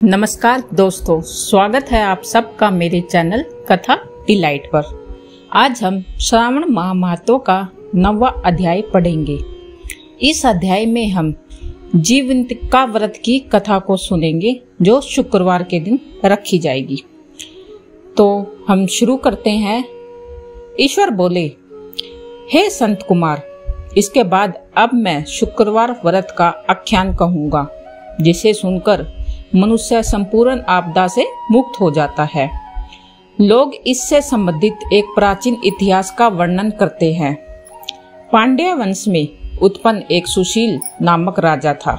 नमस्कार दोस्तों, स्वागत है आप सबका मेरे चैनल कथा डिलाइट पर। आज हम श्रावण माह महत्व का 9वां अध्याय पढ़ेंगे। इस अध्याय में हम जीवंतिका व्रत की कथा को सुनेंगे जो शुक्रवार के दिन रखी जाएगी। तो हम शुरू करते हैं। ईश्वर बोले, हे संत कुमार, इसके बाद अब मैं शुक्रवार व्रत का आख्यान कहूँगा, जिसे सुनकर मनुष्य संपूर्ण आपदा से मुक्त हो जाता है। लोग इससे संबंधित एक प्राचीन इतिहास का वर्णन करते हैं। पांड्य वंश में उत्पन्न एक सुशील नामक राजा था।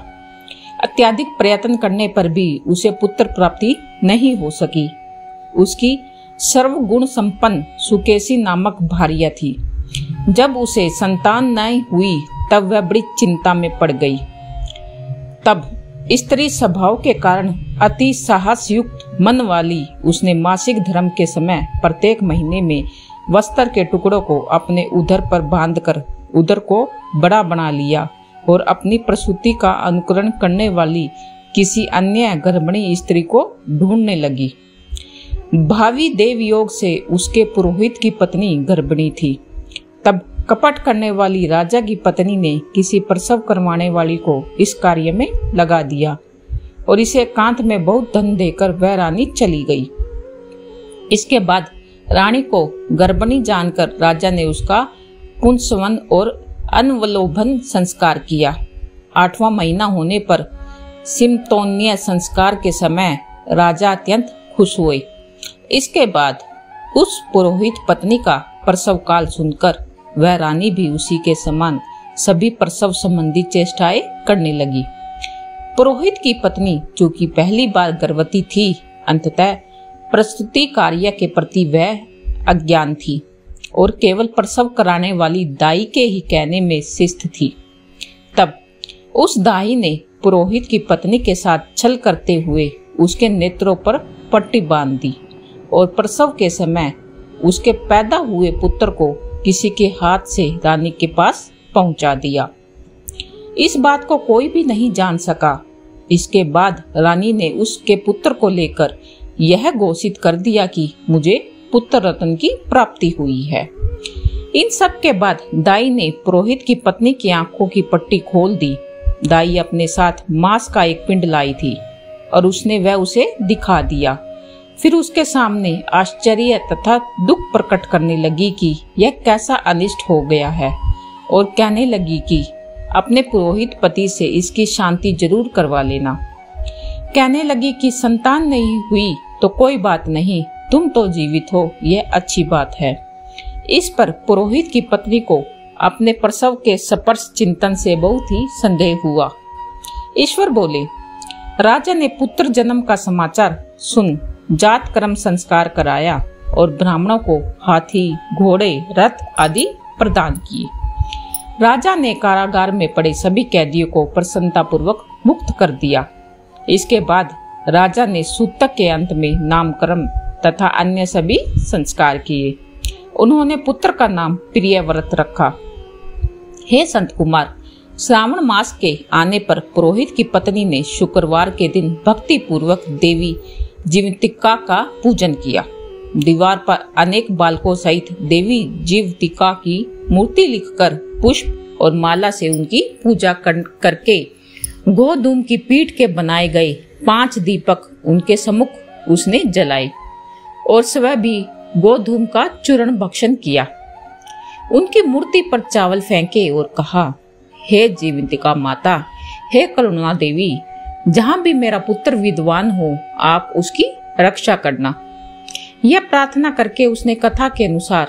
अत्यधिक प्रयत्न करने पर भी उसे पुत्र प्राप्ति नहीं हो सकी। उसकी सर्वगुण संपन्न सुकेशी नामक भार्या थी। जब उसे संतान नहीं हुई तब वह बड़ी चिंता में पड़ गई। तब स्त्री स्वभाव के कारण अति साहस युक्त मन वाली उसने मासिक धर्म के समय प्रत्येक महीने में वस्त्र के टुकड़ों को अपने उदर पर बांधकर उदर को बड़ा बना लिया और अपनी प्रसूति का अनुकरण करने वाली किसी अन्य गर्भिणी स्त्री को ढूंढने लगी। भावी देव योग से उसके पुरोहित की पत्नी गर्भिणी थी। तब कपट करने वाली राजा की पत्नी ने किसी प्रसव करवाने वाली को इस कार्य में लगा दिया और इसे एकांत में बहुत धन देकर वह रानी चली गई। इसके बाद रानी को गर्भिणी जानकर राजा ने उसका पुंसवन और अनवलोभन संस्कार किया। 8वां महीना होने पर सिमतोन्य संस्कार के समय राजा अत्यंत खुश हुए। इसके बाद उस पुरोहित पत्नी का प्रसव काल सुनकर वह रानी भी उसी के समान सभी प्रसव संबंधी चेष्टाएं करने लगी। पुरोहित की पत्नी, जो कि पहली बार गर्भवती थी, अंततः प्रसूति कार्य के प्रति वह अज्ञान थी और केवल प्रसव कराने वाली दाई के ही कहने में शिष्ट थी। तब उस दाई ने पुरोहित की पत्नी के साथ छल करते हुए उसके नेत्रों पर पट्टी बांध दी और प्रसव के समय उसके पैदा हुए पुत्र को किसी के हाथ से रानी के पास पहुंचा दिया। इस बात को कोई भी नहीं जान सका। इसके बाद रानी ने उसके पुत्र को लेकर यह घोषित कर दिया कि मुझे पुत्र रत्न की प्राप्ति हुई है। इन सब के बाद दाई ने पुरोहित की पत्नी की आंखों की पट्टी खोल दी। दाई अपने साथ मांस का एक पिंड लाई थी और उसने वह उसे दिखा दिया। फिर उसके सामने आश्चर्य तथा दुख प्रकट करने लगी कि यह कैसा अनिष्ट हो गया है और कहने लगी कि अपने पुरोहित पति से इसकी शांति जरूर करवा लेना। कहने लगी कि संतान नहीं हुई तो कोई बात नहीं, तुम तो जीवित हो, यह अच्छी बात है। इस पर पुरोहित की पत्नी को अपने प्रसव के स्पर्श चिंतन से बहुत ही संदेह हुआ। ईश्वर बोले, राजा ने पुत्र जन्म का समाचार सुन जात कर्म संस्कार कराया और ब्राह्मणों को हाथी, घोड़े, रथ आदि प्रदान किए। राजा ने कारागार में पड़े सभी कैदियों को प्रसन्नता पूर्वक मुक्त कर दिया। इसके बाद राजा ने सूतक के अंत में नामकरण तथा अन्य सभी संस्कार किए। उन्होंने पुत्र का नाम प्रियव्रत रखा। हे संत कुमार, श्रावण मास के आने पर पुरोहित की पत्नी ने शुक्रवार के दिन भक्ति पूर्वक देवी जीवंतिका का पूजन किया। दीवार पर अनेक बालकों सहित देवी जीवंतिका की मूर्ति लिखकर पुष्प और माला से उनकी पूजा करके गोधूम की पीठ के बनाए गए 5 दीपक उनके सम्मुख उसने जलाए और स्वयं भी गोधूम का चूर्ण भक्षण किया। उनकी मूर्ति पर चावल फेंके और कहा, हे जीवंतिका माता, हे करुणा देवी, जहाँ भी मेरा पुत्र विद्वान हो आप उसकी रक्षा करना। यह प्रार्थना करके उसने कथा के अनुसार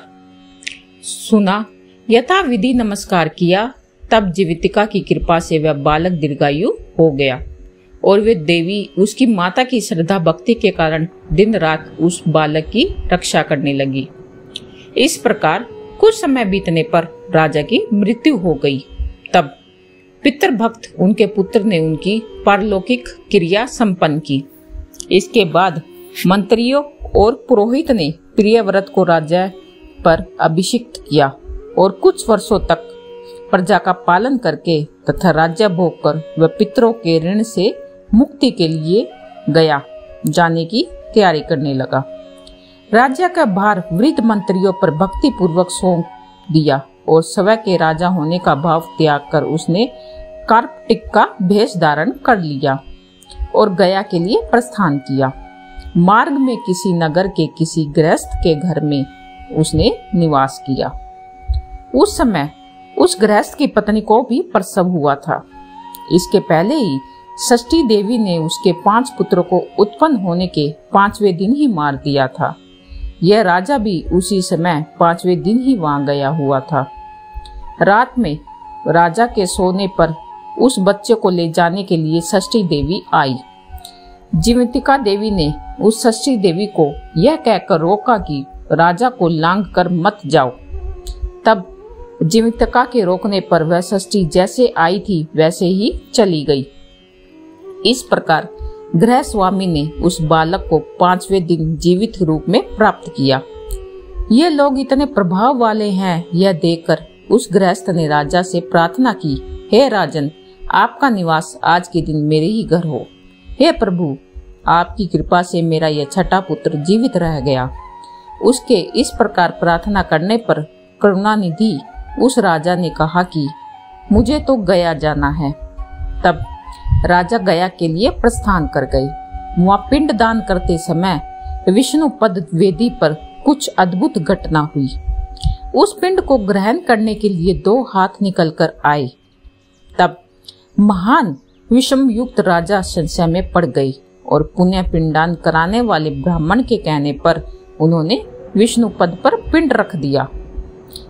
सुना, यथा विधि नमस्कार किया। तब जीवितिका की कृपा से वह बालक दीर्घायु हो गया और वे देवी उसकी माता की श्रद्धा भक्ति के कारण दिन रात उस बालक की रक्षा करने लगी। इस प्रकार कुछ समय बीतने पर राजा की मृत्यु हो गई। तब पितृभक्त उनके पुत्र ने उनकी पारलौकिक क्रिया संपन्न की। इसके बाद मंत्रियों और पुरोहित ने प्रियव्रत को राजा पर अभिषिक्त किया और कुछ वर्षों तक प्रजा का पालन करके तथा राज्य भोग कर वह पितरों के ऋण से मुक्ति के लिए गया जाने की तैयारी करने लगा। राज्य का भार वृद्ध मंत्रियों पर भक्ति पूर्वक सौंप दिया और स्वयं के राजा होने का भाव त्याग कर उसने कार्पटिक का भेष धारण कर लिया और गया के लिए प्रस्थान किया। मार्ग में किसी नगर के किसी गृहस्थ के घर में उसने निवास किया। उस समय उस गृहस्थ की पत्नी को भी प्रसव हुआ था। इसके पहले ही षष्ठी देवी ने उसके 5 पुत्रों को उत्पन्न होने के 5वें दिन ही मार दिया था। यह राजा भी उसी समय 5वें दिन ही वहां गया हुआ था। रात में राजा के सोने पर उस बच्चे को ले जाने के लिए षष्ठी देवी आई। जीवितिका देवी ने उस षष्ठी देवी को यह कहकर रोका कि राजा को लांघ कर मत जाओ। तब जीवितिका के रोकने पर वह षष्ठी जैसे आई थी वैसे ही चली गई। इस प्रकार गृह स्वामी ने उस बालक को 5वें दिन जीवित रूप में प्राप्त किया। ये लोग इतने प्रभाव वाले हैं, यह देखकर उस गृहस्थ ने राजा से प्रार्थना की, हे राजन, आपका निवास आज के दिन मेरे ही घर हो। हे प्रभु, आपकी कृपा से मेरा यह छठा पुत्र जीवित रह गया। उसके इस प्रकार प्रार्थना करने पर करुणानिधि उस राजा ने कहा कि मुझे तो गया जाना है। तब राजा गया के लिए प्रस्थान कर गए। वहां पिंड दान करते समय विष्णु पद वेदी पर कुछ अद्भुत घटना हुई। उस पिंड को ग्रहण करने के लिए 2 हाथ निकल कर आए। तब महान विषम युक्त राजा संशय में पड़ गए और पुण्य पिंडदान कराने वाले ब्राह्मण के कहने पर उन्होंने विष्णु पद पर पिंड रख दिया।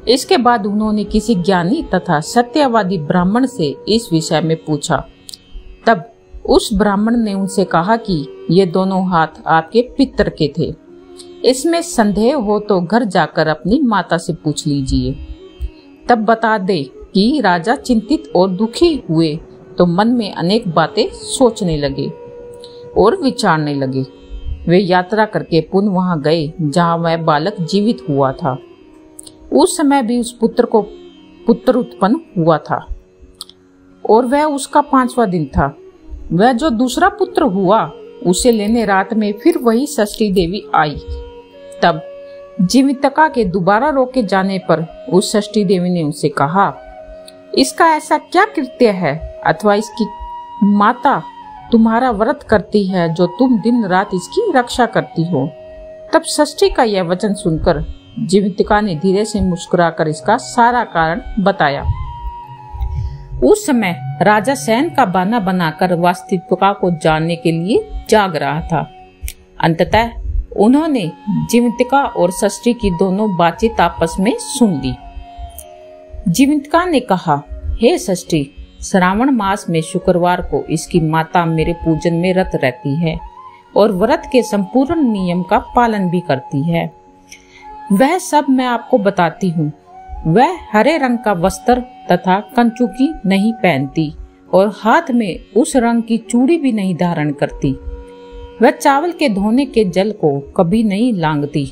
इसके बाद उन्होंने किसी ज्ञानी तथा सत्यवादी ब्राह्मण से इस विषय में पूछा। तब उस ब्राह्मण ने उनसे कहा कि ये दोनों हाथ आपके पितर के थे। इसमें संदेह हो तो घर जाकर अपनी माता से पूछ लीजिए। तब बता दे कि राजा चिंतित और दुखी हुए तो मन में अनेक बातें सोचने लगे और विचारने लगे। वे यात्रा करके पुनः वहां गए जहां वह बालक जीवित हुआ था। उस समय भी उस पुत्र को पुत्र उत्पन्न हुआ था और वह उसका 5वां दिन था। वह जो दूसरा पुत्र हुआ उसे लेने रात में फिर वही षष्ठी देवी आई। तब जीवितिका के दोबारा रोके जाने पर उस षष्ठी देवी ने उनसे कहा, इसका ऐसा क्या कृत्य है अथवा इसकी माता तुम्हारा व्रत करती है जो तुम दिन रात इसकी रक्षा करती हो। तब षष्ठी का यह वचन सुनकर जीवितिका ने धीरे से मुस्कुराकर इसका सारा कारण बताया। उस समय राजा शयन का बहाना बनाकर वास्तविकता को जानने के लिए जाग रहा था। अंततः उन्होंने जीवितिका और षष्ठी की दोनों बातचीत आपस में सुन ली। जीवितिका ने कहा, हे षष्ठी, श्रावण मास में शुक्रवार को इसकी माता मेरे पूजन में रत रहती है और व्रत के संपूर्ण नियम का पालन भी करती है। वह सब मैं आपको बताती हूँ। वह हरे रंग का वस्त्र तथा कंचुकी नहीं पहनती और हाथ में उस रंग की चूड़ी भी नहीं धारण करती। वह चावल के धोने के जल को कभी नहीं लांघती,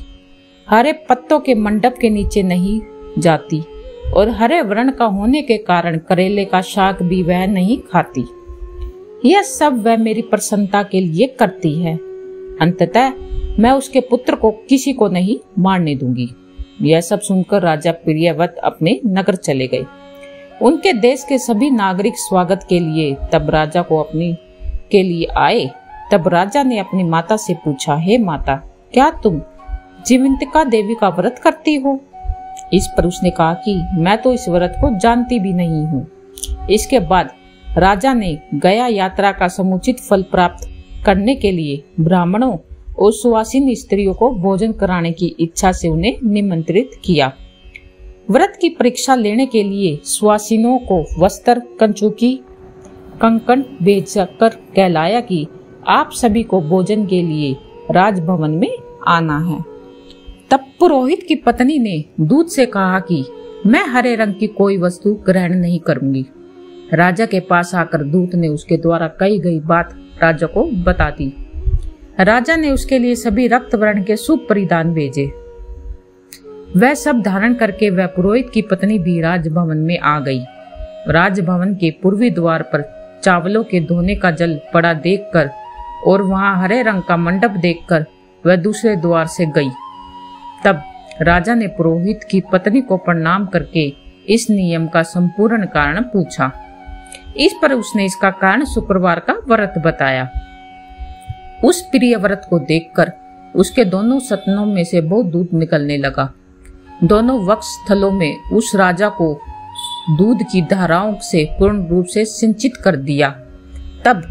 हरे पत्तों के मंडप के नीचे नहीं जाती और हरे वर्ण का होने के कारण करेले का शाक भी वह नहीं खाती। यह सब वह मेरी प्रसन्नता के लिए करती है। अंततः मैं उसके पुत्र को किसी को नहीं मारने दूंगी। यह सब सुनकर राजा प्रियव्रत अपने नगर चले गए। उनके देश के सभी नागरिक स्वागत के लिए तब राजा को अपनी के लिए आए। तब राजा ने अपनी माता से पूछा, हे माता, क्या तुम जीवितिका देवी का व्रत करती हो? इस पर उसने कहा कि मैं तो इस व्रत को जानती भी नहीं हूँ। इसके बाद राजा ने गया यात्रा का समुचित फल प्राप्त करने के लिए ब्राह्मणों और सुवासिन स्त्रियों को भोजन कराने की इच्छा से उन्हें निमंत्रित किया। व्रत की परीक्षा लेने के लिए सुवासिनों को वस्त्र, कंचुकी, कंकण भेजकर कहलाया कि आप सभी को भोजन के लिए राजभवन में आना है। तब पुरोहित की पत्नी ने दूत से कहा कि मैं हरे रंग की कोई वस्तु ग्रहण नहीं करूंगी। राजा के पास आकर दूत ने उसके द्वारा कही गई बात राजा को बता दी। राजा ने उसके लिए सभी रक्त वर्ण के शुभ परिधान भेजे। वह सब धारण करके वह पुरोहित की पत्नी भी राजभवन में आ गई। राजभवन के पूर्वी द्वार पर चावलों के धोने का जल पड़ा देखकर और वहां हरे रंग का मंडप देखकर वह दूसरे द्वार से गई। तब राजा ने पुरोहित की पत्नी को प्रणाम करके इस नियम का संपूर्ण कारण पूछा। इस पर उसने इसका कारण शुक्रवार का व्रत बताया। उस प्रिय व्रत को देखकर उसके दोनों सतनों में से बहुत दूध निकलने लगा। दोनों वक्ष स्थलों में उस राजा को दूध की धाराओं से पूर्ण रूप से सिंचित कर दिया। तब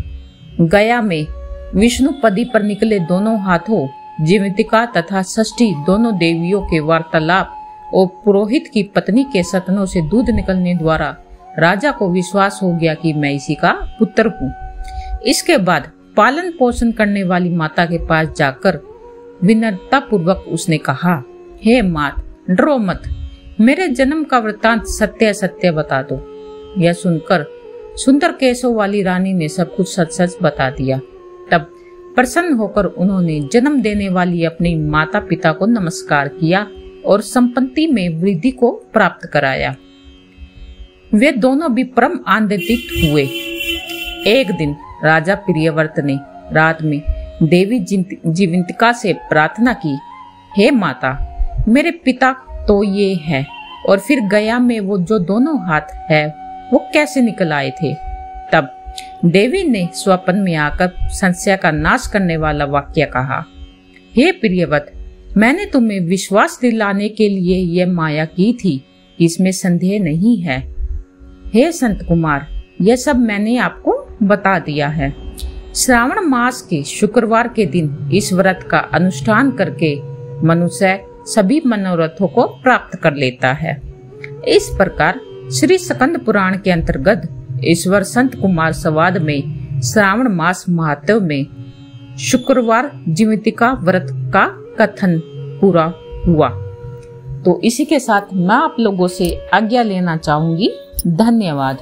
गया में विष्णु पदी पर निकले दोनों हाथों जीवितिका तथा षष्ठी दोनों देवियों के वार्तालाप और पुरोहित की पत्नी के सतनों से दूध निकलने द्वारा राजा को विश्वास हो गया कि मैं इसी का पुत्र हूँ। इसके बाद पालन पोषण करने वाली माता के पास जाकर विनम्रता पूर्वक उसने कहा, हे मात, डरो मत, मेरे जन्म का वृतांत सत्य सत्य बता दो। यह सुनकर सुंदर केशों वाली रानी ने सब कुछ सच सच बता दिया। तब प्रसन्न होकर उन्होंने जन्म देने वाली अपने माता पिता को नमस्कार किया और संपत्ति में वृद्धि को प्राप्त कराया। वे दोनों भी परम आनंदित हुए। एक दिन राजा प्रियव्रत ने रात में देवी जीवितिका से प्रार्थना की, हे माता, मेरे पिता तो ये है, और फिर गया में वो जो दोनों हाथ है वो कैसे निकल आए थे। तब देवी ने स्वप्न में आकर संशय का नाश करने वाला वाक्य कहा, हे प्रियव्रत, मैंने तुम्हें विश्वास दिलाने के लिए यह माया की थी, इसमें संदेह नहीं है। हे संत कुमार, यह सब मैंने आपको बता दिया है। श्रावण मास के शुक्रवार के दिन इस व्रत का अनुष्ठान करके मनुष्य सभी मनोरथों को प्राप्त कर लेता है। इस प्रकार श्री स्कंद पुराण के अंतर्गत ईश्वर संत कुमार संवाद में श्रावण मास महात्म्य में शुक्रवार जीवितिका व्रत का कथन पूरा हुआ। तो इसी के साथ मैं आप लोगों से आज्ञा लेना चाहूंगी। धन्यवाद।